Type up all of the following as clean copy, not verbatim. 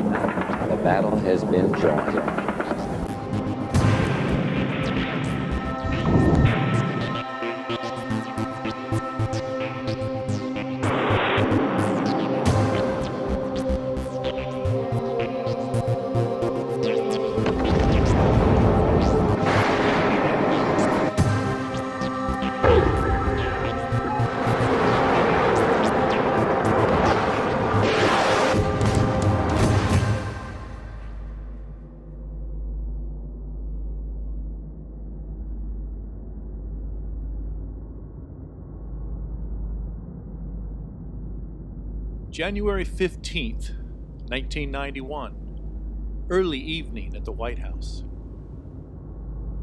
night, the battle has been joined. January 15th, 1991, early evening at the White House.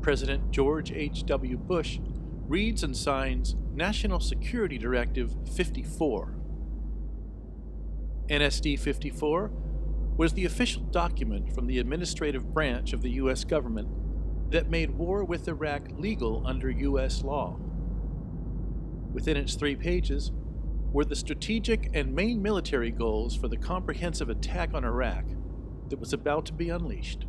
President George H.W. Bush reads and signs National Security Directive 54. NSD 54 was the official document from the administrative branch of the U.S. government that made war with Iraq legal under U.S. law. Within its 3 pages were the strategic and main military goals for the comprehensive attack on Iraq that was about to be unleashed.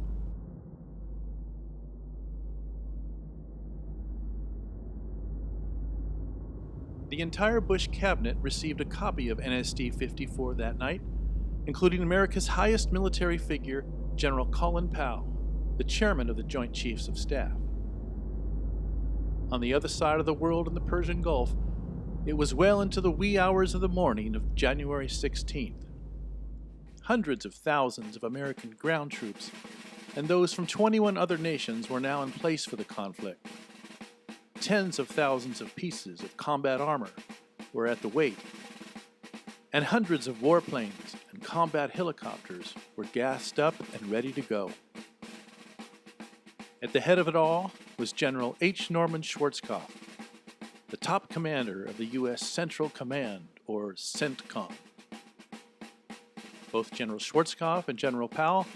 The entire Bush cabinet received a copy of NSD 54 that night, including America's highest military figure, General Colin Powell, the chairman of the Joint Chiefs of Staff. On the other side of the world in the Persian Gulf, it was well into the wee hours of the morning of January 16th. Hundreds of thousands of American ground troops and those from 21 other nations were now in place for the conflict. Tens of thousands of pieces of combat armor were at the wait, and hundreds of warplanes and combat helicopters were gassed up and ready to go. At the head of it all was General H. Norman Schwarzkopf, the top commander of the U.S. Central Command, or CENTCOM. Both General Schwarzkopf and General Powell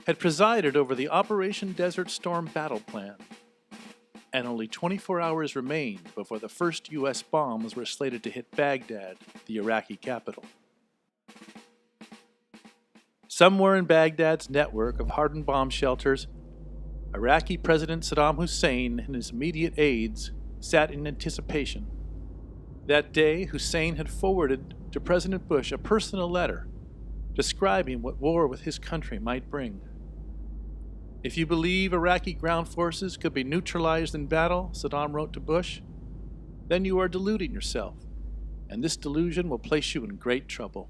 had presided over the Operation Desert Storm battle plan, and only 24 hours remained before the first U.S. bombs were slated to hit Baghdad, the Iraqi capital. Somewhere in Baghdad's network of hardened bomb shelters, Iraqi President Saddam Hussein and his immediate aides sat in anticipation. That day, Hussein had forwarded to President Bush a personal letter describing what war with his country might bring. If you believe Iraqi ground forces could be neutralized in battle, Saddam wrote to Bush, then you are deluding yourself, and this delusion will place you in great trouble.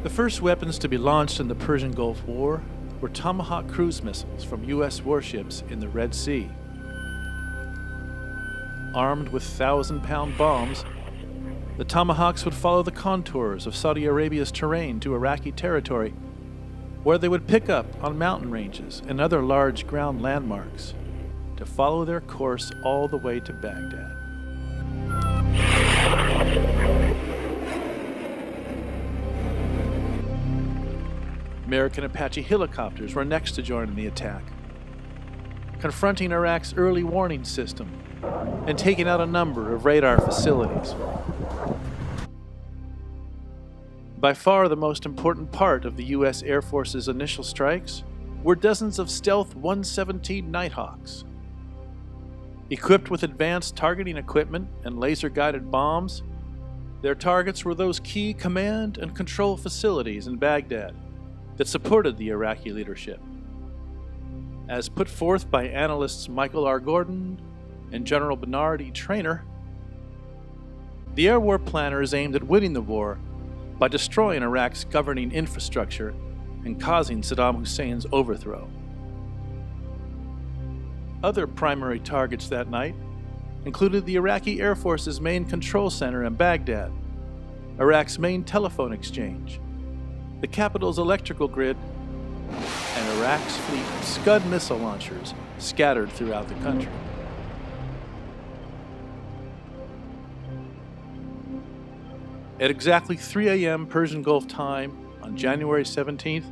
The first weapons to be launched in the Persian Gulf War were Tomahawk cruise missiles from U.S. warships in the Red Sea. Armed with 1,000-pound bombs, the Tomahawks would follow the contours of Saudi Arabia's terrain to Iraqi territory, where they would pick up on mountain ranges and other large ground landmarks to follow their course all the way to Baghdad. American Apache helicopters were next to join in the attack, confronting Iraq's early warning system and taking out a number of radar facilities. By far the most important part of the U.S. Air Force's initial strikes were dozens of stealth 117 Nighthawks. Equipped with advanced targeting equipment and laser-guided bombs, their targets were those key command and control facilities in Baghdad that supported the Iraqi leadership. As put forth by analysts Michael R. Gordon and General Bernard E. Traynor, the air war planners aimed at winning the war by destroying Iraq's governing infrastructure and causing Saddam Hussein's overthrow. Other primary targets that night included the Iraqi Air Force's main control center in Baghdad, Iraq's main telephone exchange, the capital's electrical grid, and Iraq's fleet of Scud missile launchers scattered throughout the country. At exactly 3 a.m. Persian Gulf time on January 17th,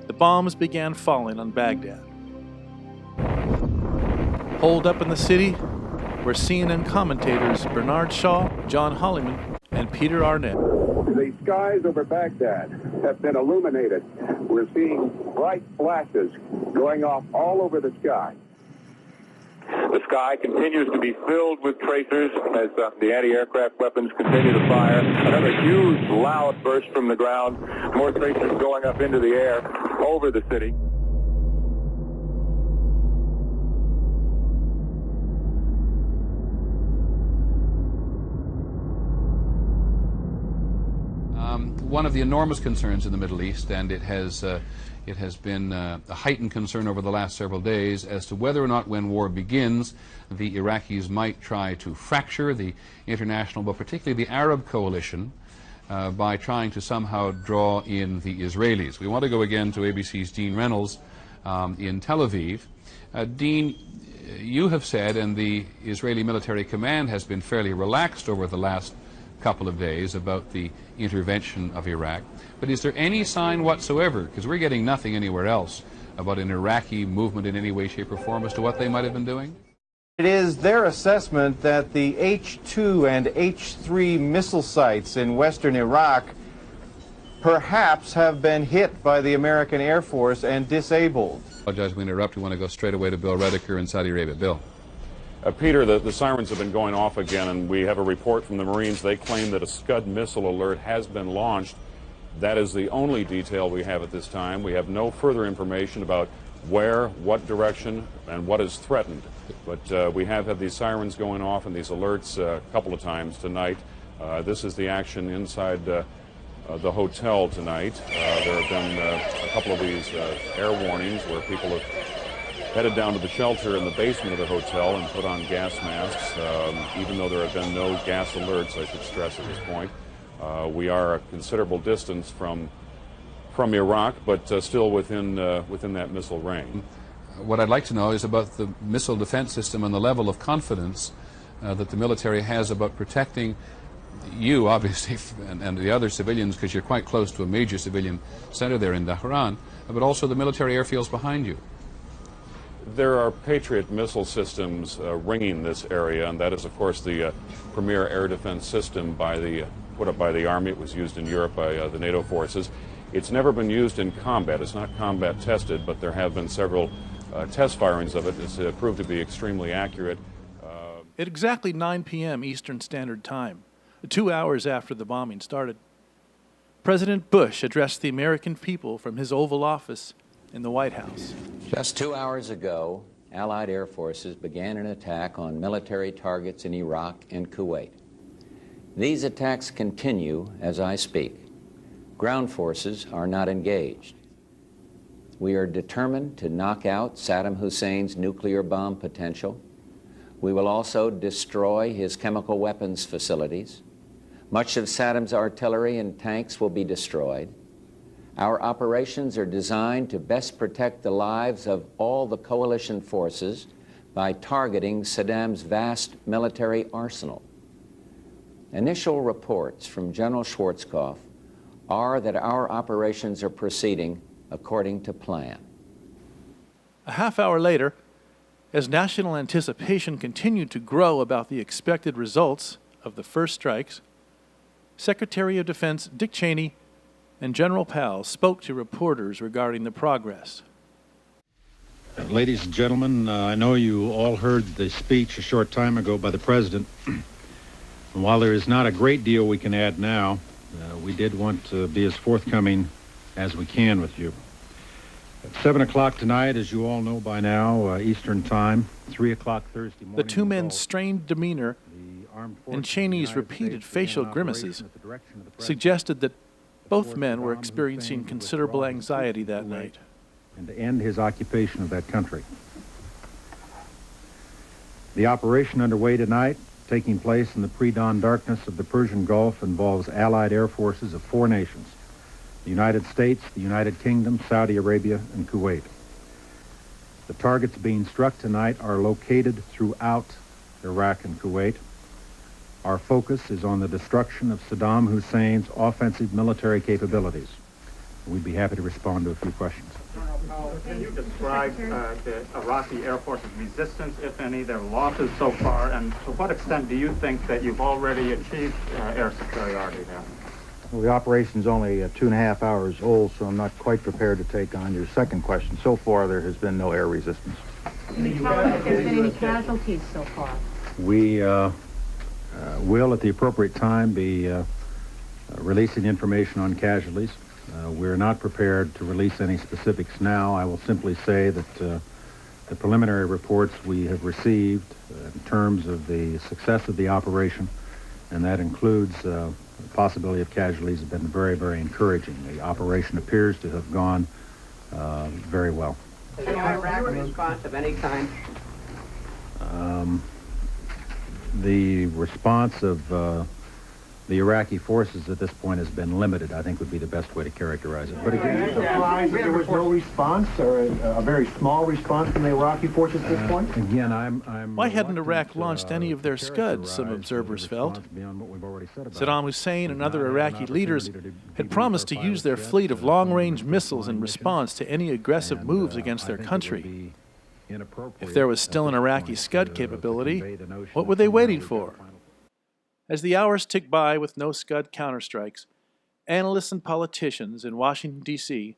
the bombs began falling on Baghdad. Holed up in the city were CNN commentators Bernard Shaw, John Holliman, and Peter Arnett. The skies over Baghdad have been illuminated. We're seeing bright flashes going off all over the sky. The sky continues to be filled with tracers as the anti-aircraft weapons continue to fire. Another huge, loud burst from the ground. More tracers going up into the air over the city. One of the enormous concerns in the Middle East, and it has been a heightened concern over the last several days as to whether or not when war begins, the Iraqis might try to fracture the international, but particularly the Arab coalition, by trying to somehow draw in the Israelis. We want to go again to ABC's Dean Reynolds in Tel Aviv. Dean, you have said, and the Israeli military command has been fairly relaxed over the last couple of days about the intervention of Iraq, but is there any sign whatsoever, because we're getting nothing anywhere else, about an Iraqi movement in any way, shape, or form as to what they might have been doing? It is their assessment that the H-2 and H-3 missile sites in western Iraq perhaps have been hit by the American Air Force and disabled. I apologize, we interrupt. We want to go straight away to Bill Redeker in Saudi Arabia. Bill. Peter, the sirens have been going off again, and we have a report from the Marines. They claim that a Scud missile alert has been launched. That is the only detail we have at this time. We have no further information about where, what direction, and what is threatened. But we have had these sirens going off and these alerts a couple of times tonight. This is the action inside the hotel tonight. There have been a couple of these air warnings where people have headed down to the shelter in the basement of the hotel and put on gas masks. Even though there have been no gas alerts, I should stress at this point. We are a considerable distance from Iraq, but still within that missile range. What I'd like to know is about the missile defense system and the level of confidence that the military has about protecting you, obviously, and the other civilians, because you're quite close to a major civilian center there in Dhahran, but also the military airfields behind you. There are Patriot missile systems ringing this area, and that is, of course, the premier air defense system put up by the Army. It was used in Europe by the NATO forces. It's never been used in combat. It's not combat tested, but there have been several test firings of it. It's proved to be extremely accurate. At exactly 9 p.m. Eastern Standard Time, 2 hours after the bombing started, President Bush addressed the American people from his Oval Office in the White House. Just 2 hours ago, Allied air forces began an attack on military targets in Iraq and Kuwait. These attacks continue as I speak. Ground forces are not engaged. We are determined to knock out Saddam Hussein's nuclear bomb potential. We will also destroy his chemical weapons facilities. Much of Saddam's artillery and tanks will be destroyed. Our operations are designed to best protect the lives of all the coalition forces by targeting Saddam's vast military arsenal. Initial reports from General Schwarzkopf are that our operations are proceeding according to plan. A half hour later, as national anticipation continued to grow about the expected results of the first strikes, Secretary of Defense Dick Cheney and General Powell spoke to reporters regarding the progress. Ladies and gentlemen, I know you all heard the speech a short time ago by the President. And while there is not a great deal we can add now, we did want to be as forthcoming as we can with you. At 7 o'clock tonight, as you all know by now, Eastern Time, 3 o'clock Thursday morning. The two men's strained demeanor and Cheney's repeated facial grimaces suggested that both men were experiencing considerable anxiety that night. And to end his occupation of that country. The operation underway tonight, taking place in the pre-dawn darkness of the Persian Gulf, involves Allied air forces of 4 nations: the United States, the United Kingdom, Saudi Arabia, and Kuwait. The targets being struck tonight are located throughout Iraq and Kuwait. Our focus is on the destruction of Saddam Hussein's offensive military capabilities. We'd be happy to respond to a few questions. General Powell, can you describe the Iraqi Air Force's resistance, if any, their losses so far, and to what extent do you think that you've already achieved air superiority there? Well, the operation's only 2.5 hours old, so I'm not quite prepared to take on your second question. So far, there has been no air resistance. Can you tell us if there's been any casualties so far? We will, at the appropriate time, be releasing information on casualties. We're not prepared to release any specifics now. I will simply say that the preliminary reports we have received in terms of the success of the operation, and that includes the possibility of casualties, have been very, very encouraging. The operation appears to have gone very well. Is the Iraq response of any kind? The response of the Iraqi forces at this point has been limited, I think would be the best way to characterize it. But again, you're surprised that there was no response, or a very small response from the Iraqi forces at this point? Again, I'm Why hadn't Iraq launched any of their Scuds, some observers felt? Saddam Hussein and other Iraqi leaders had promised to use their fleet of long-range missiles in response to any aggressive moves against their country. If there was still an Iraqi Scud capability, what were they waiting for? As the hours ticked by with no Scud counterstrikes, analysts and politicians in Washington, D.C.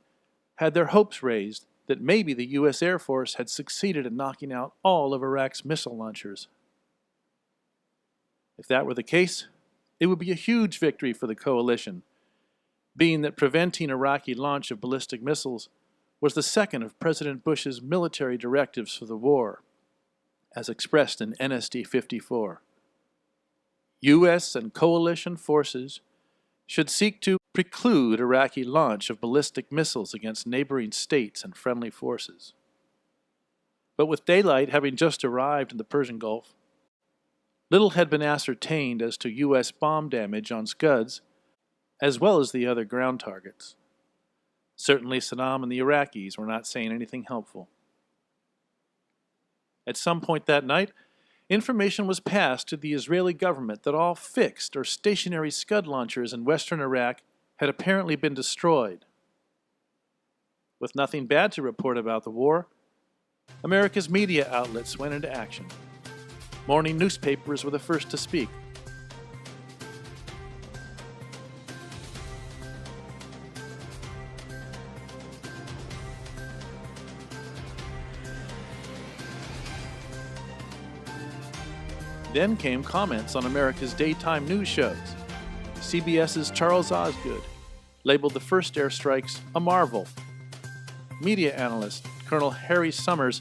had their hopes raised that maybe the U.S. Air Force had succeeded in knocking out all of Iraq's missile launchers. If that were the case, it would be a huge victory for the coalition, being that preventing Iraqi launch of ballistic missiles was the second of President Bush's military directives for the war, as expressed in NSD 54. U.S. and coalition forces should seek to preclude Iraqi launch of ballistic missiles against neighboring states and friendly forces. But with daylight having just arrived in the Persian Gulf, little had been ascertained as to U.S. bomb damage on Scuds, as well as the other ground targets. Certainly Saddam and the Iraqis were not saying anything helpful. At some point that night, information was passed to the Israeli government that all fixed or stationary Scud launchers in western Iraq had apparently been destroyed. With nothing bad to report about the war, America's media outlets went into action. Morning newspapers were the first to speak. Then came comments on America's daytime news shows. CBS's Charles Osgood labeled the first airstrikes a marvel. Media analyst Colonel Harry Summers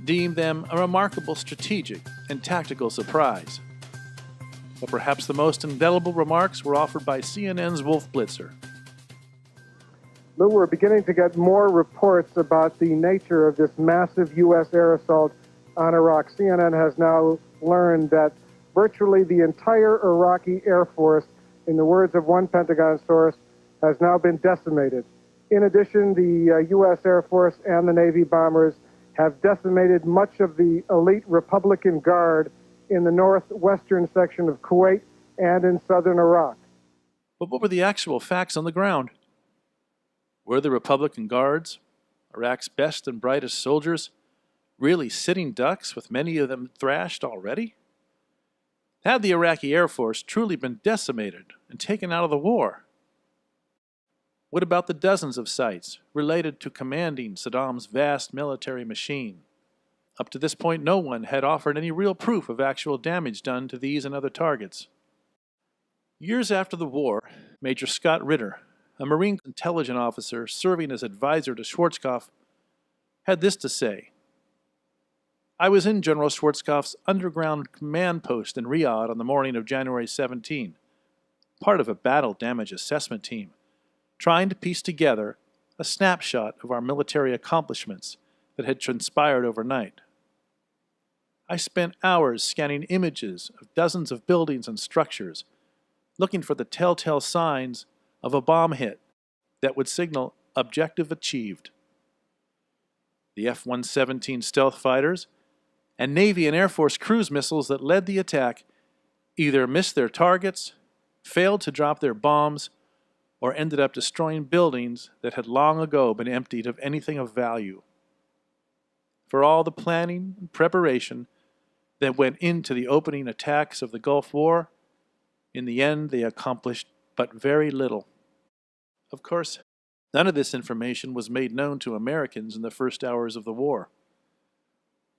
deemed them a remarkable strategic and tactical surprise. But perhaps the most indelible remarks were offered by CNN's Wolf Blitzer. Lou, we're beginning to get more reports about the nature of this massive U.S. air assault on Iraq. CNN has now learned that virtually the entire Iraqi Air Force, in the words of one Pentagon source, has now been decimated. In addition, the U.S. Air Force and the Navy bombers have decimated much of the elite Republican Guard in the northwestern section of Kuwait and in southern Iraq. But what were the actual facts on the ground? Were the Republican Guards, Iraq's best and brightest soldiers, really sitting ducks with many of them thrashed already? Had the Iraqi Air Force truly been decimated and taken out of the war? What about the dozens of sites related to commanding Saddam's vast military machine? Up to this point, no one had offered any real proof of actual damage done to these and other targets. Years after the war, Major Scott Ritter, a Marine intelligence officer serving as advisor to Schwarzkopf, had this to say. I was in General Schwarzkopf's underground command post in Riyadh on the morning of January 17, part of a battle damage assessment team, trying to piece together a snapshot of our military accomplishments that had transpired overnight. I spent hours scanning images of dozens of buildings and structures, looking for the telltale signs of a bomb hit that would signal objective achieved. The F-117 stealth fighters and Navy and Air Force cruise missiles that led the attack either missed their targets, failed to drop their bombs, or ended up destroying buildings that had long ago been emptied of anything of value. For all the planning and preparation that went into the opening attacks of the Gulf War, in the end they accomplished but very little. Of course, none of this information was made known to Americans in the first hours of the war.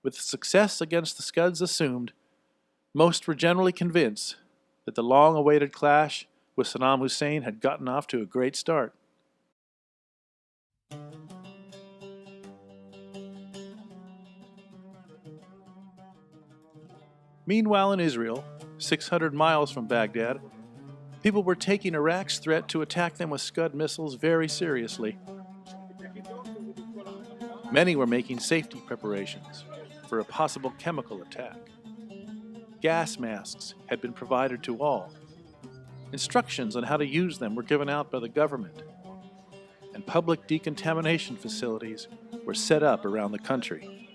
With success against the Scuds assumed, most were generally convinced that the long-awaited clash with Saddam Hussein had gotten off to a great start. Meanwhile in Israel, 600 miles from Baghdad, people were taking Iraq's threat to attack them with Scud missiles very seriously. Many were making safety preparations for a possible chemical attack. Gas masks had been provided to all. Instructions on how to use them were given out by the government, and public decontamination facilities were set up around the country.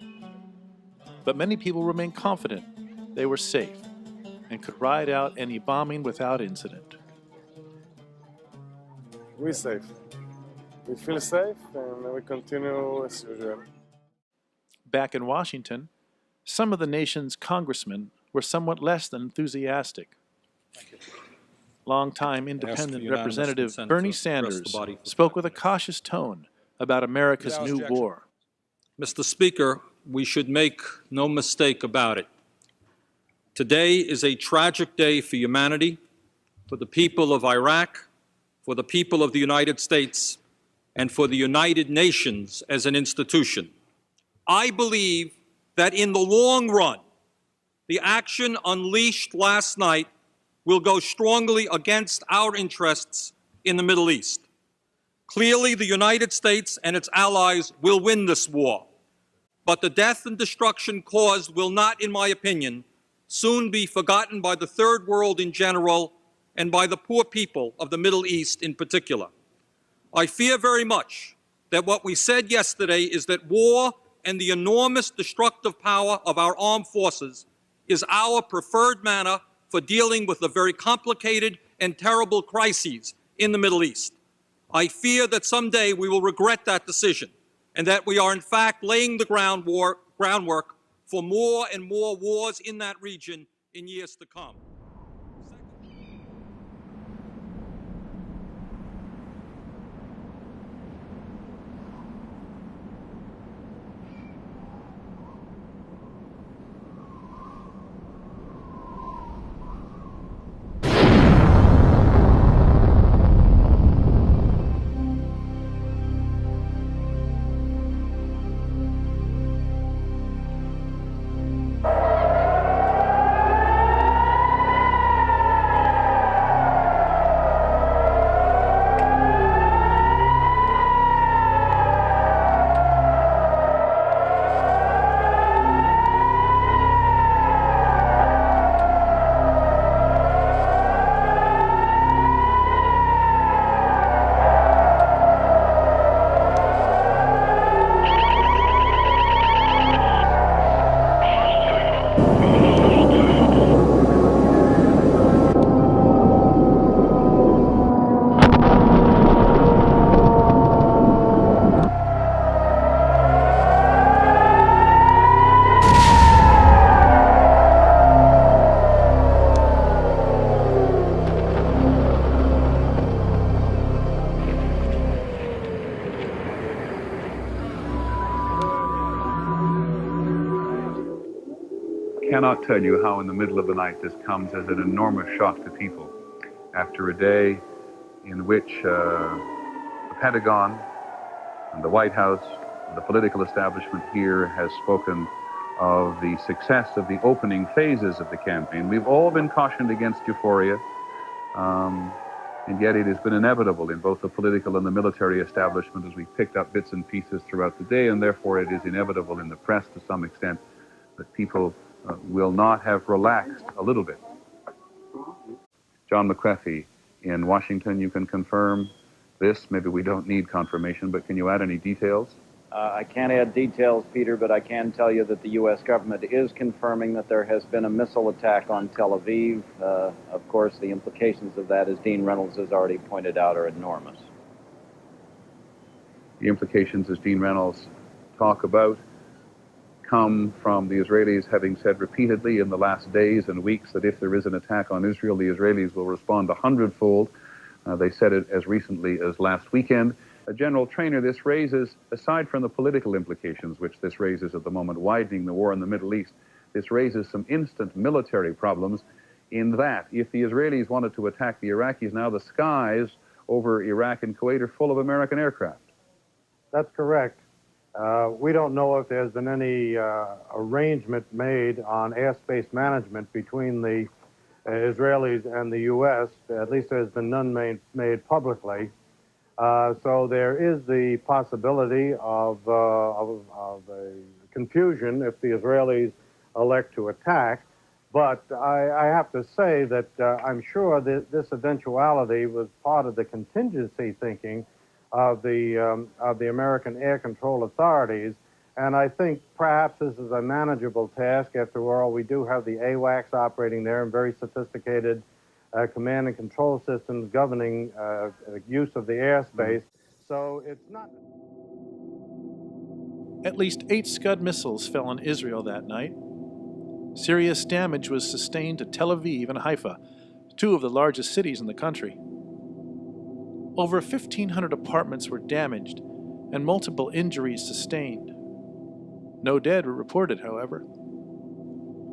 But many people remained confident they were safe and could ride out any bombing without incident. We're safe. We feel safe and we continue as usual. Back in Washington, some of the nation's congressmen were somewhat less than enthusiastic. Longtime independent representative Bernie Sanders spoke with a cautious tone about America's new war. Mr. Speaker, we should make no mistake about it. Today is a tragic day for humanity, for the people of Iraq, for the people of the United States, and for the United Nations as an institution. I believe that in the long run, the action unleashed last night will go strongly against our interests in the Middle East. Clearly, the United States and its allies will win this war. But the death and destruction caused will not, in my opinion, soon be forgotten by the Third World in general and by the poor people of the Middle East in particular. I fear very much that what we said yesterday is that war and the enormous destructive power of our armed forces is our preferred manner for dealing with the very complicated and terrible crises in the Middle East. I fear that someday we will regret that decision and that we are in fact laying the groundwork for more and more wars in that region in years to come. I cannot tell you how in the middle of the night this comes as an enormous shock to people after a day in which the Pentagon and the White House and the political establishment here has spoken of the success of the opening phases of the campaign. We've all been cautioned against euphoria, and yet it has been inevitable in both the political and the military establishment as we picked up bits and pieces throughout the day, and therefore it is inevitable in the press to some extent that people will not have relaxed a little bit. John McCreffy in Washington, you can confirm this. Maybe we don't need confirmation, but can you add any details? I can't add details, Peter, but I can tell you that the U.S. government is confirming that there has been a missile attack on Tel Aviv. Of course, the implications of that, as Dean Reynolds has already pointed out, are enormous. The implications, as Dean Reynolds talked about, come from the Israelis having said repeatedly in the last days and weeks that if there is an attack on Israel, the Israelis will respond 100-fold. They said it as recently as last weekend. General Trainer, this raises, aside from the political implications which this raises at the moment, widening the war in the Middle East, this raises some instant military problems in that if the Israelis wanted to attack the Iraqis now, the skies over Iraq and Kuwait are full of American aircraft. That's correct. We don't know if there's been any arrangement made on airspace management between the Israelis and the U.S. At least there's been none made publicly. So there is the possibility of a confusion if the Israelis elect to attack. But I have to say that I'm sure that this eventuality was part of the contingency thinking of the American Air Control Authorities. And I think perhaps this is a manageable task. After all, we do have the AWACS operating there and very sophisticated command and control systems governing use of the airspace. So it's not... At least 8 Scud missiles fell on Israel that night. Serious damage was sustained to Tel Aviv and Haifa, 2 of the largest cities in the country. Over 1,500 apartments were damaged and multiple injuries sustained. No dead were reported, however.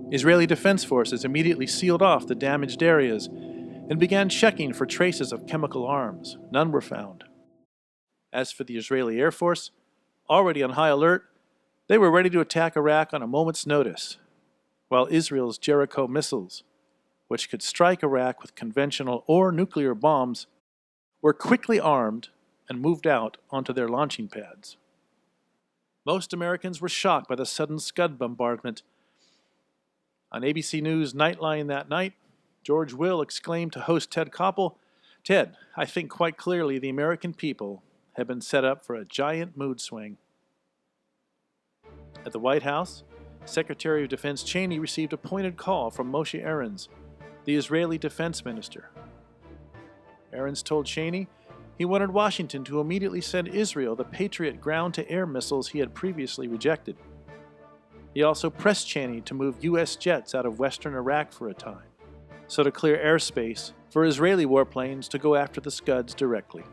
Israeli Defense Forces immediately sealed off the damaged areas and began checking for traces of chemical arms. None were found. As for the Israeli Air Force, already on high alert, they were ready to attack Iraq on a moment's notice, while Israel's Jericho missiles, which could strike Iraq with conventional or nuclear bombs, were quickly armed and moved out onto their launching pads. Most Americans were shocked by the sudden Scud bombardment. On ABC News Nightline that night, George Will exclaimed to host Ted Koppel, "Ted, I think quite clearly the American people have been set up for a giant mood swing." At the White House, Secretary of Defense Cheney received a pointed call from Moshe Aarons, the Israeli defense minister. Aarons told Cheney he wanted Washington to immediately send Israel the Patriot ground-to-air missiles he had previously rejected. He also pressed Cheney to move U.S. jets out of western Iraq for a time, so to clear airspace for Israeli warplanes to go after the Scuds directly.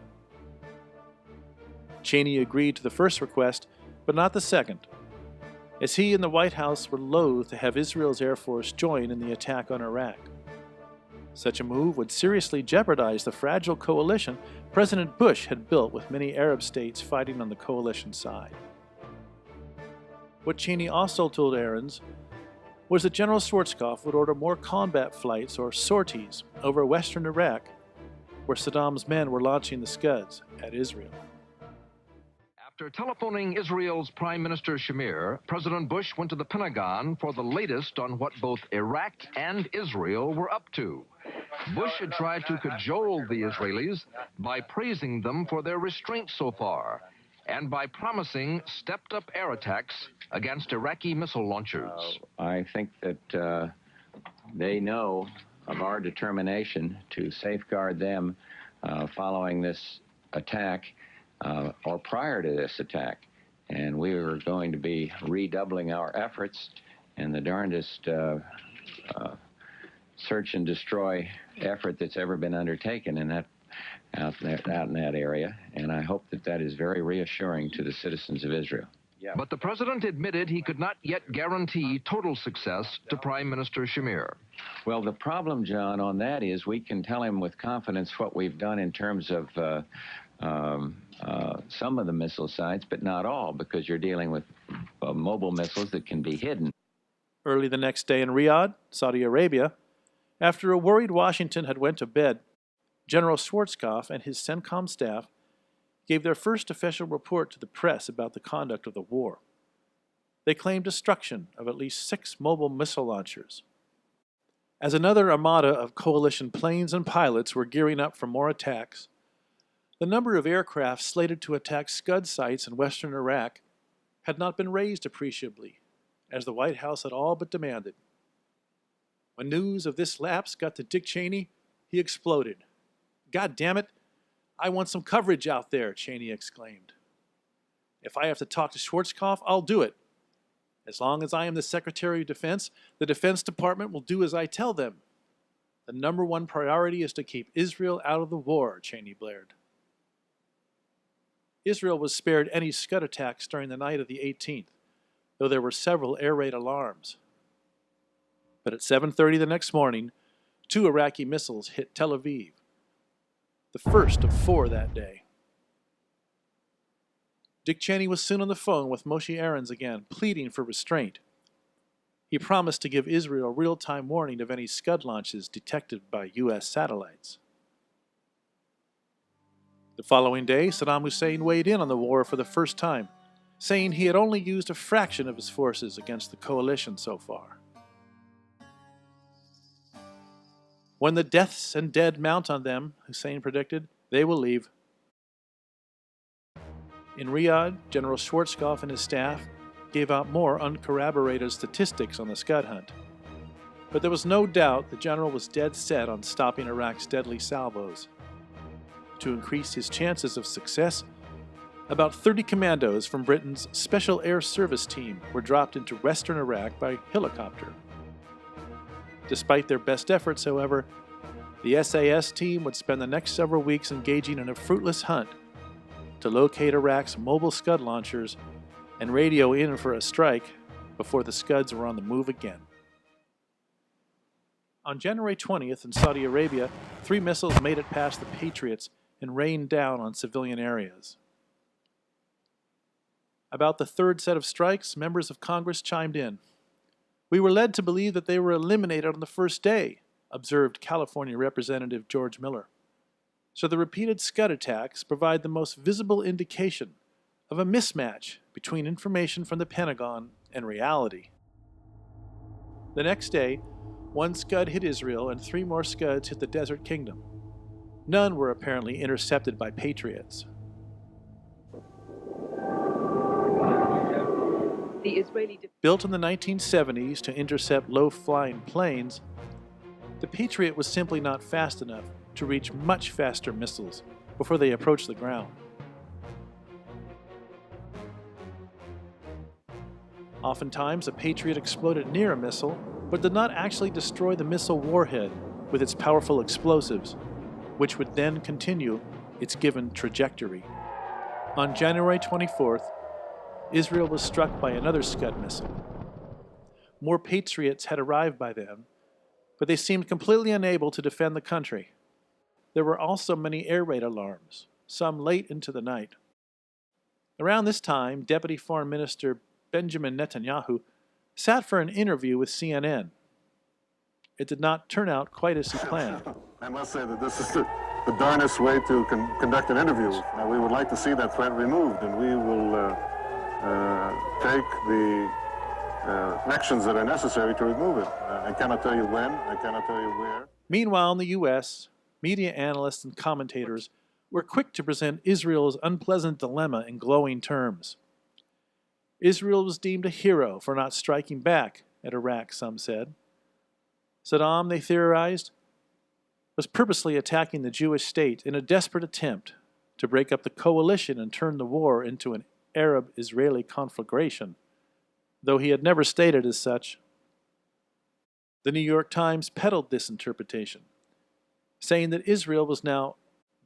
Cheney agreed to the first request, but not the second, as he and the White House were loath to have Israel's Air Force join in the attack on Iraq. Such a move would seriously jeopardize the fragile coalition President Bush had built with many Arab states fighting on the coalition side. What Cheney also told Aarons was that General Schwarzkopf would order more combat flights or sorties over western Iraq, where Saddam's men were launching the Scuds at Israel. After telephoning Israel's Prime Minister Shamir, President Bush went to the Pentagon for the latest on what both Iraq and Israel were up to. Bush had tried to cajole the Israelis by praising them for their restraint so far and by promising stepped-up air attacks against Iraqi missile launchers. I think that they know of our determination to safeguard them following this attack or prior to this attack. And we are going to be redoubling our efforts in the darndest search and destroy effort that's ever been undertaken in that out in that area, and I hope that that is very reassuring to the citizens of Israel. But the president admitted he could not yet guarantee total success to Prime Minister Shamir. Well, the problem, John, on that is we can tell him with confidence what we've done in terms of some of the missile sites, but not all, because you're dealing with mobile missiles that can be hidden. Early the next day in Riyadh, Saudi Arabia, after a worried Washington had went to bed, General Schwarzkopf and his CENTCOM staff gave their first official report to the press about the conduct of the war. They claimed destruction of at least 6 mobile missile launchers. As another armada of coalition planes and pilots were gearing up for more attacks, the number of aircraft slated to attack Scud sites in western Iraq had not been raised appreciably, as the White House had all but demanded. When news of this lapse got to Dick Cheney, he exploded. "God damn it, I want some coverage out there," Cheney exclaimed. "If I have to talk to Schwarzkopf, I'll do it. As long as I am the Secretary of Defense, the Defense Department will do as I tell them. The number one priority is to keep Israel out of the war," Cheney blared. Israel was spared any Scud attacks during the night of the 18th, though there were several air raid alarms. But at 7:30 the next morning, 2 Iraqi missiles hit Tel Aviv, the first of 4 that day. Dick Cheney was soon on the phone with Moshe Aarons again, pleading for restraint. He promised to give Israel real-time warning of any Scud launches detected by U.S. satellites. The following day, Saddam Hussein weighed in on the war for the first time, saying he had only used a fraction of his forces against the coalition so far. When the deaths and dead mount on them, Hussein predicted, they will leave. In Riyadh, General Schwarzkopf and his staff gave out more uncorroborated statistics on the Scud hunt. But there was no doubt the general was dead set on stopping Iraq's deadly salvos. To increase his chances of success, about 30 commandos from Britain's Special Air Service Team were dropped into western Iraq by helicopter. Despite their best efforts, however, the SAS team would spend the next several weeks engaging in a fruitless hunt to locate Iraq's mobile Scud launchers and radio in for a strike before the Scuds were on the move again. On January 20th in Saudi Arabia, 3 missiles made it past the Patriots and rained down on civilian areas. About the 3rd set of strikes, members of Congress chimed in. "We were led to believe that they were eliminated on the first day," observed California Representative George Miller. So the repeated Scud attacks provide the most visible indication of a mismatch between information from the Pentagon and reality. The next day, 1 Scud hit Israel and 3 more Scuds hit the Desert Kingdom. None were apparently intercepted by Patriots. Built in the 1970s to intercept low-flying planes, the Patriot was simply not fast enough to reach much faster missiles before they approached the ground. Oftentimes, a Patriot exploded near a missile, but did not actually destroy the missile warhead with its powerful explosives, which would then continue its given trajectory. On January 24th, Israel was struck by another Scud missile. More Patriots had arrived by then, but they seemed completely unable to defend the country. There were also many air raid alarms, some late into the night. Around this time, Deputy Foreign Minister Benjamin Netanyahu sat for an interview with CNN. It did not turn out quite as he planned. I must say that this is the darnest way to conduct an interview. We would like to see that threat removed, and we will take the actions that are necessary to remove it. I cannot tell you when, I cannot tell you where. Meanwhile, in the U.S., media analysts and commentators were quick to present Israel's unpleasant dilemma in glowing terms. Israel was deemed a hero for not striking back at Iraq, some said. Saddam, they theorized, was purposely attacking the Jewish state in a desperate attempt to break up the coalition and turn the war into an Arab-Israeli conflagration, though he had never stated as such. The New York Times peddled this interpretation, saying that Israel was now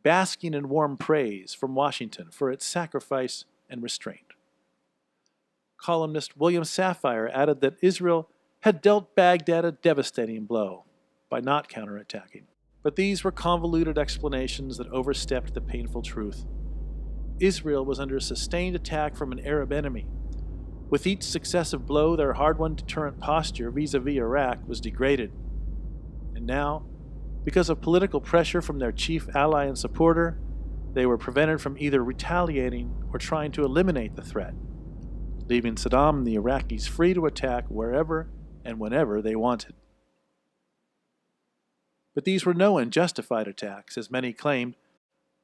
basking in warm praise from Washington for its sacrifice and restraint. Columnist William Safire added that Israel had dealt Baghdad a devastating blow by not counterattacking. But these were convoluted explanations that overstepped the painful truth. Israel was under sustained attack from an Arab enemy. With each successive blow, their hard-won deterrent posture vis-a-vis Iraq was degraded. And now, because of political pressure from their chief ally and supporter, they were prevented from either retaliating or trying to eliminate the threat, leaving Saddam and the Iraqis free to attack wherever and whenever they wanted. But these were no unjustified attacks, as many claimed,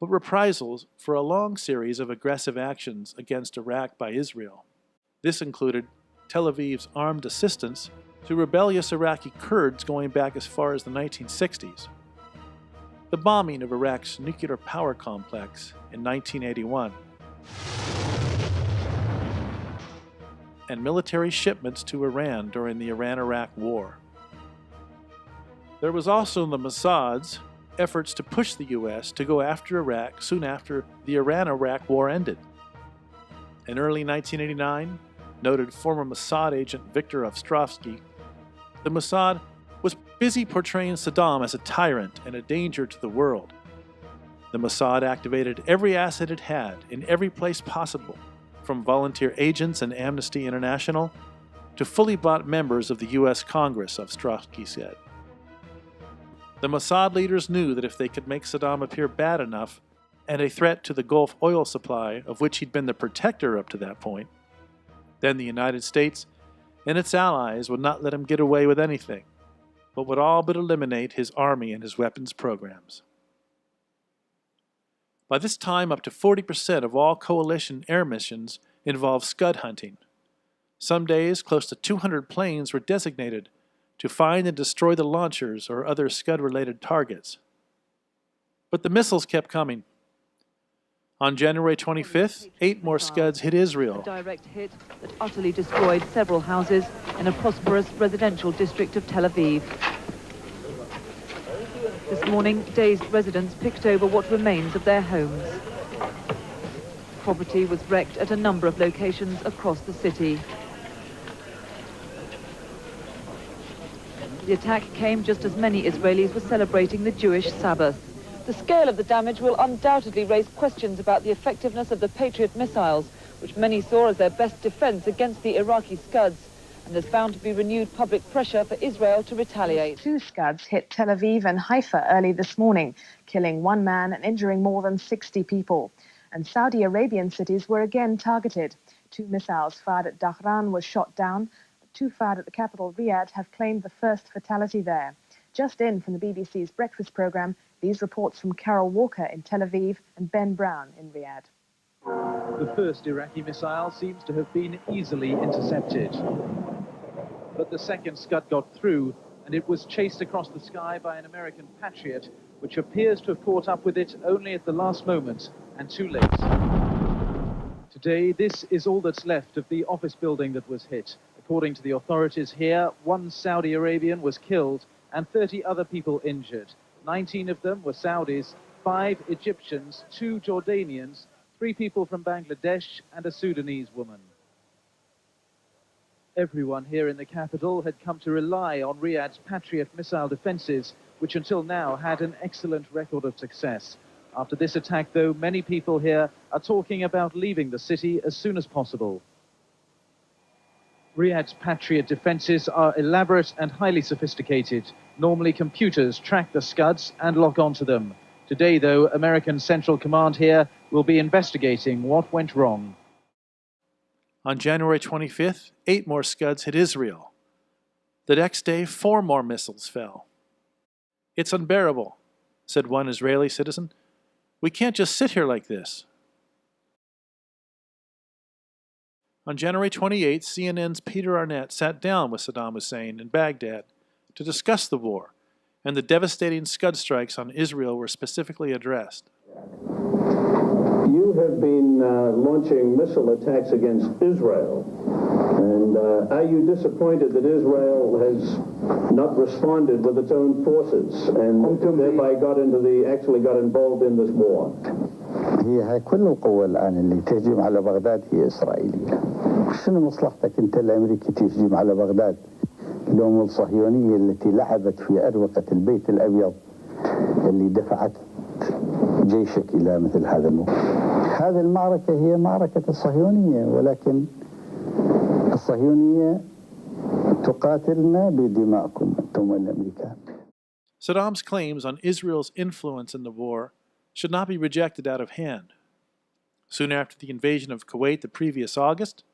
but reprisals for a long series of aggressive actions against Iraq by Israel. This included Tel Aviv's armed assistance to rebellious Iraqi Kurds going back as far as the 1960s, the bombing of Iraq's nuclear power complex in 1981, and military shipments to Iran during the Iran-Iraq War. There was also the Mossad's efforts to push the U.S. to go after Iraq soon after the Iran-Iraq War ended. In early 1989, noted former Mossad agent Viktor Ostrovsky, the Mossad was busy portraying Saddam as a tyrant and a danger to the world. The Mossad activated every asset it had in every place possible, from volunteer agents and Amnesty International to fully bought members of the U.S. Congress, Ostrovsky said. The Mossad leaders knew that if they could make Saddam appear bad enough and a threat to the Gulf oil supply of which he'd been the protector up to that point, then the United States and its allies would not let him get away with anything, but would all but eliminate his army and his weapons programs. By this time, up to 40% of all coalition air missions involved Scud hunting. Some days, close to 200 planes were designated to find and destroy the launchers or other Scud-related targets. But the missiles kept coming. On January 25th, 8 more Scuds hit Israel. A direct hit that utterly destroyed several houses in a prosperous residential district of Tel Aviv. This morning, dazed residents picked over what remains of their homes. Property was wrecked at a number of locations across the city. The attack came just as many Israelis were celebrating the Jewish Sabbath. The scale of the damage will undoubtedly raise questions about the effectiveness of the Patriot missiles, which many saw as their best defense against the Iraqi Scuds. And there's bound to be renewed public pressure for Israel to retaliate. 2 Scuds hit Tel Aviv and Haifa early this morning, killing 1 man and injuring more than 60 people. And Saudi Arabian cities were again targeted. 2 missiles fired at Dhahran were shot down. 2 fired at the capital, Riyadh, have claimed the first fatality there. Just in from the BBC's breakfast programme, these reports from Carol Walker in Tel Aviv and Ben Brown in Riyadh. The first Iraqi missile seems to have been easily intercepted. But the second Scud got through, and it was chased across the sky by an American Patriot, which appears to have caught up with it only at the last moment, and too late. Today, this is all that's left of the office building that was hit. According to the authorities here, 1 Saudi Arabian was killed and 30 other people injured. 19 of them were Saudis, 5 Egyptians, 2 Jordanians, 3 people from Bangladesh, and a Sudanese woman. Everyone here in the capital had come to rely on Riyadh's Patriot missile defenses, which until now had an excellent record of success. After this attack, though, many people here are talking about leaving the city as soon as possible. Riyadh's Patriot defenses are elaborate and highly sophisticated. Normally, computers track the Scuds and lock onto them. Today, though, American Central Command here will be investigating what went wrong. On January 25th, 8 more Scuds hit Israel. The next day, 4 more missiles fell. "It's unbearable," said one Israeli citizen. "We can't just sit here like this." On January 28th, CNN's Peter Arnett sat down with Saddam Hussein in Baghdad to discuss the war, and the devastating Scud strikes on Israel were specifically addressed. You have been launching missile attacks against Israel, and are you disappointed that Israel has not responded with its own forces and thereby actually got involved in this war? هي كل القوى الآن اللي تهجم على بغداد هي إسرائيلية. شنو مصلحتك أنت الأمريكي تهجم على بغداد؟ الأمم الصهيونية التي لعبت في أروقة البيت الأبيض اللي دفعت جيشك إلى مثل هذا الموقف. هذه المعركة هي معركة الصهيونية، ولكن الصهيونية تقاتلنا بدمائكم أنتم الأمريكان. Saddam's claims on Israel's influence in the war should not be rejected out of hand. Soon after the invasion of Kuwait the previous August,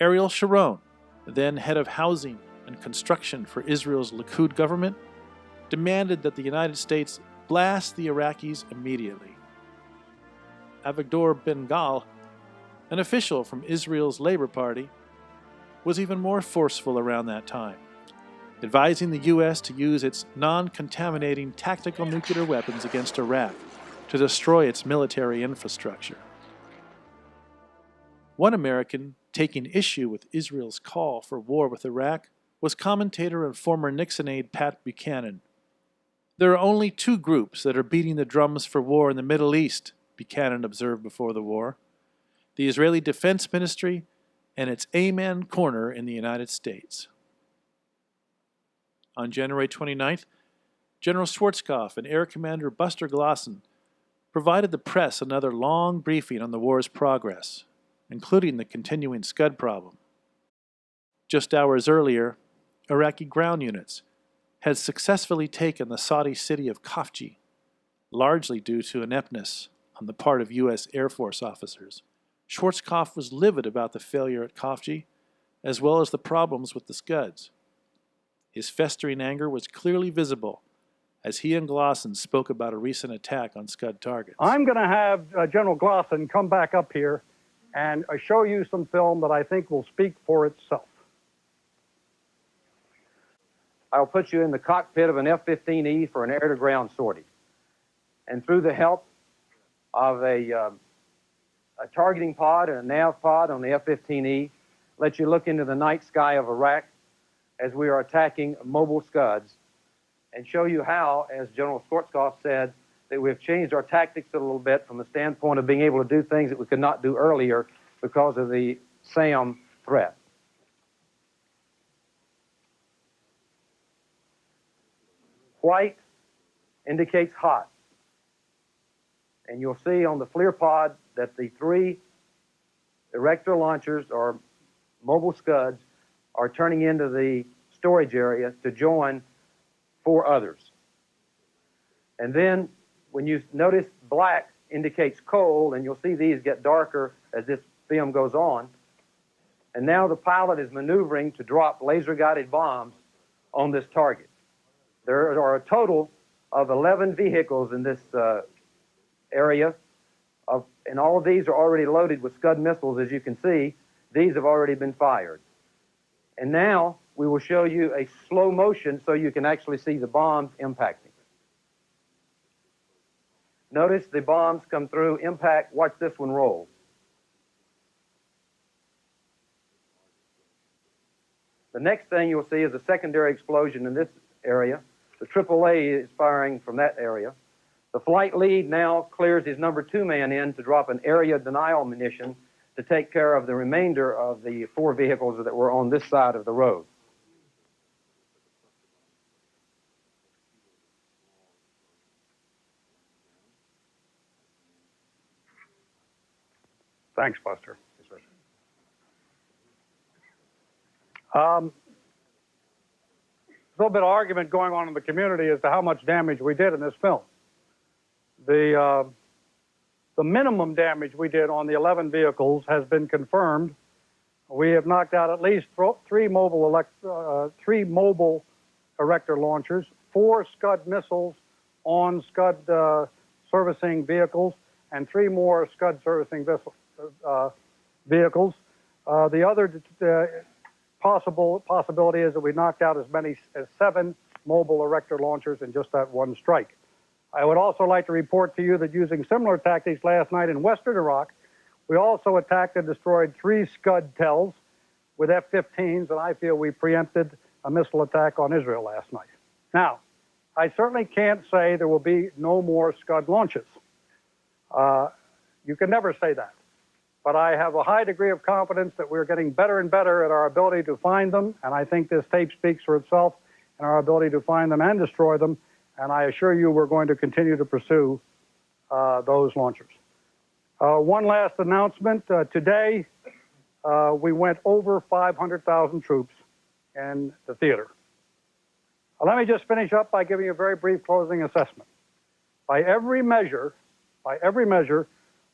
Ariel Sharon, then head of housing and construction for Israel's Likud government, demanded that the United States blast the Iraqis immediately. Avigdor Ben-Gal, An official from Israel's Labor Party was even more forceful around that time, advising the U.S. to use its non-contaminating tactical nuclear weapons against Iraq to destroy its military infrastructure. One American taking issue with Israel's call for war with Iraq was commentator and former Nixon aide Pat Buchanan. There are only two groups that are beating the drums for war in the Middle East, Buchanan observed before the war: the Israeli Defense Ministry and its Amen Corner in the United States. On January 29th, General Schwarzkopf and Air Commander Buster Glosson provided the press another long briefing on the war's progress, including the continuing Scud problem. Just hours earlier, Iraqi ground units had successfully taken the Saudi city of Khafji, largely due to ineptness on the part of U.S. Air Force officers. Schwarzkopf was livid about the failure at Khafji, as well as the problems with the Scuds. His festering anger was clearly visible as he and Glosson spoke about a recent attack on Scud targets. I'm going to have General Glosson come back up here and show you some film that I think will speak for itself. I'll put you in the cockpit of an F-15E for an air-to-ground sortie. And through the help of a targeting pod and a nav pod on the F-15E, let you look into the night sky of Iraq as we are attacking mobile Scuds, and show you how, as General Schwarzkopf said, that we've changed our tactics a little bit from the standpoint of being able to do things that we could not do earlier because of the SAM threat. White indicates hot. And you'll see on the FLIR pod that the three erector launchers, or mobile Scuds, are turning into the storage area to join 4 others. And then when you notice black indicates cold, and you'll see these get darker as this film goes on. And now the pilot is maneuvering to drop laser-guided bombs on this target. There are a total of 11 vehicles in this area, and all of these are already loaded with Scud missiles. As you can see, these have already been fired. And now we will show you a slow motion so you can actually see the bombs impacting. Notice the bombs come through, impact, watch this one roll. The next thing you'll see is a secondary explosion in this area. The AAA is firing from that area. The flight lead now clears his number 2 man in to drop an area denial munition to take care of the remainder of the 4 vehicles that were on this side of the road. Thanks, Buster. A little bit of argument going on in the community as to how much damage we did in this film. The minimum damage we did on the 11 vehicles has been confirmed. We have knocked out at least 3 mobile erector launchers, 4 Scud missiles on Scud servicing vehicles, and 3 more Scud servicing vehicles. The other possibility is that we knocked out as many as 7 mobile erector launchers in just that one strike. I would also like to report to you that using similar tactics last night in western Iraq, we also attacked and destroyed 3 Scud tells with F-15s, and I feel we preempted a missile attack on Israel last night. Now, I certainly can't say there will be no more Scud launches. You can never say that. But I have a high degree of confidence that we're getting better and better at our ability to find them, and I think this tape speaks for itself in our ability to find them and destroy them, and I assure you we're going to continue to pursue those launchers. One last announcement. Today, we went over 500,000 troops in the theater. Let me just finish up by giving you a very brief closing assessment. By every measure,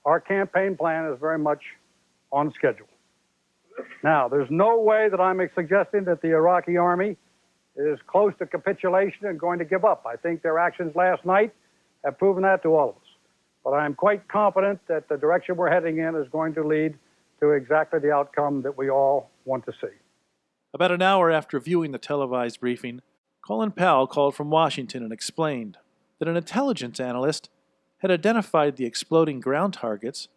our campaign plan is very much on schedule. Now, there's no way that I'm suggesting that the Iraqi army is close to capitulation and going to give up. I think their actions last night have proven that to all of us. But I'm quite confident that the direction we're heading in is going to lead to exactly the outcome that we all want to see. About an hour after viewing the televised briefing, Colin Powell called from Washington and explained that an intelligence analyst had identified the exploding ground targets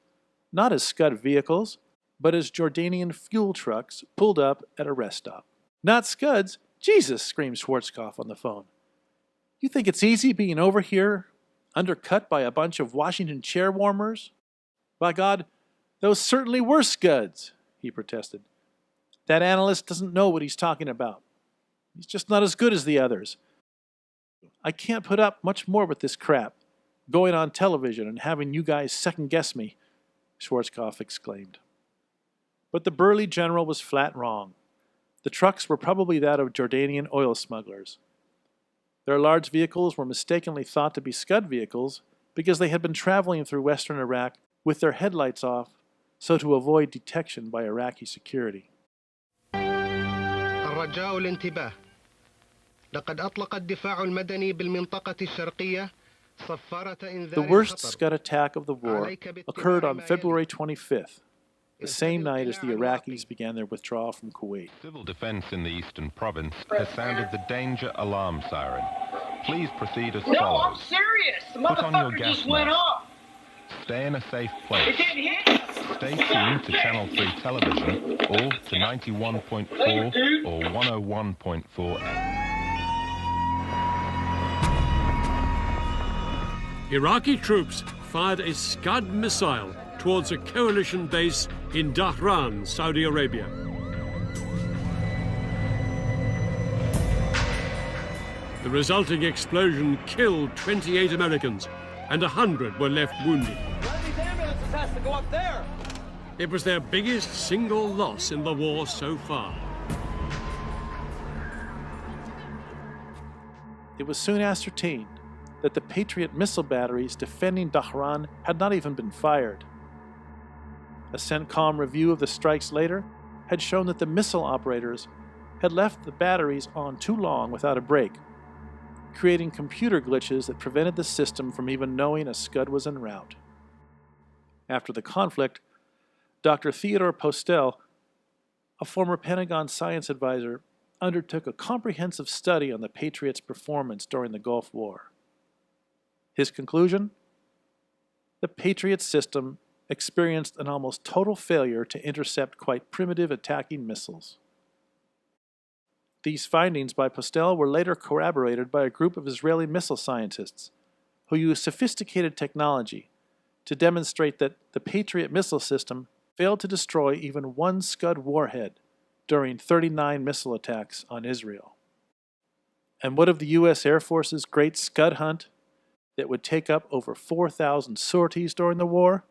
not as Scud vehicles, but as Jordanian fuel trucks pulled up at a rest stop. Not Scuds? Jesus, screamed Schwarzkopf on the phone. You think it's easy being over here, undercut by a bunch of Washington chair warmers? By God, those certainly were Scuds, he protested. That analyst doesn't know what he's talking about. He's just not as good as the others. I can't put up much more with this crap, going on television and having you guys second-guess me, Schwarzkopf exclaimed. But the burly general was flat wrong. The trucks were probably that of Jordanian oil smugglers. Their large vehicles were mistakenly thought to be Scud vehicles because they had been traveling through western Iraq with their headlights off so to avoid detection by Iraqi security. الرجاء الانتباه. لقد أطلق الدفاع المدني بالمنطقة الشرقية صفارة إنذار. The worst Scud attack of the war occurred on February 25th, the same night as the Iraqis began their withdrawal from Kuwait. Civil defense in the eastern province has sounded the danger alarm siren. Please proceed as follows. No, I'm serious. The Put on your motherfucker gas just went mask. off. Stay in a safe place. It didn't hit. Stay tuned to Channel 3 television or to 91.4 or 101.4. Iraqi troops fired a Scud missile towards a coalition base in Dhahran, Saudi Arabia. The resulting explosion killed 28 Americans, and 100 were left wounded. These ambulances has to go up there. It was their biggest single loss in the war so far. It was soon ascertained that the Patriot missile batteries defending Dhahran had not even been fired. A CENTCOM review of the strikes later had shown that the missile operators had left the batteries on too long without a break, creating computer glitches that prevented the system from even knowing a Scud was en route. After the conflict, Dr. Theodore Postel, a former Pentagon science advisor, undertook a comprehensive study on the Patriots' performance during the Gulf War. His conclusion? The Patriot system experienced an almost total failure to intercept quite primitive attacking missiles. These findings by Postel were later corroborated by a group of Israeli missile scientists who used sophisticated technology to demonstrate that the Patriot missile system failed to destroy even one Scud warhead during 39 missile attacks on Israel. And what of the U.S. Air Force's great Scud hunt that would take up over 4,000 sorties during the war?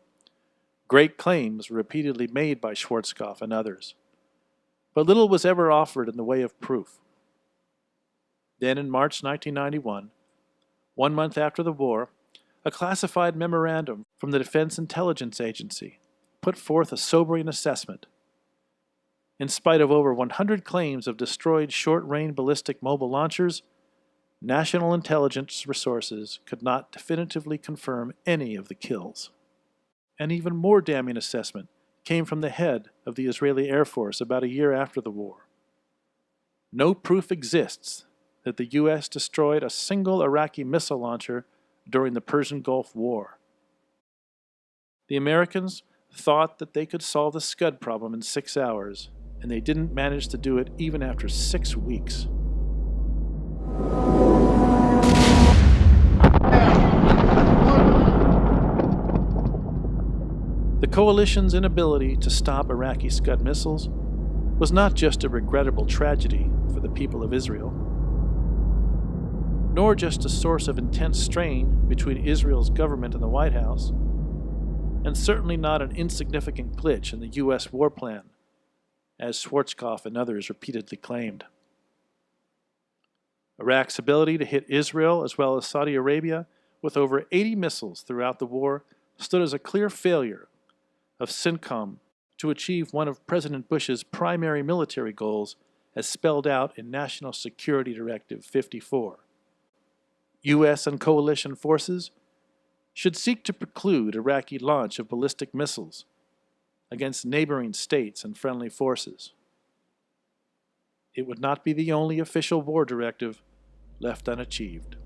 Great claims were repeatedly made by Schwarzkopf and others, but little was ever offered in the way of proof. Then in March 1991, 1 month after the war, a classified memorandum from the Defense Intelligence Agency put forth a sobering assessment. In spite of over 100 claims of destroyed short-range ballistic mobile launchers, national intelligence resources could not definitively confirm any of the kills. An even more damning assessment came from the head of the Israeli Air Force about a year after the war. No proof exists that the U.S. destroyed a single Iraqi missile launcher during the Persian Gulf War. The Americans thought that they could solve the Scud problem in 6 hours, and they didn't manage to do it even after 6 weeks. The coalition's inability to stop Iraqi Scud missiles was not just a regrettable tragedy for the people of Israel, nor just a source of intense strain between Israel's government and the White House, and certainly not an insignificant glitch in the U.S. war plan, as Schwarzkopf and others repeatedly claimed. Iraq's ability to hit Israel as well as Saudi Arabia with over 80 missiles throughout the war stood as a clear failure of CENTCOM to achieve one of President Bush's primary military goals as spelled out in National Security Directive 54. U.S. and coalition forces should seek to preclude Iraqi launch of ballistic missiles against neighboring states and friendly forces. It would not be the only official war directive left unachieved.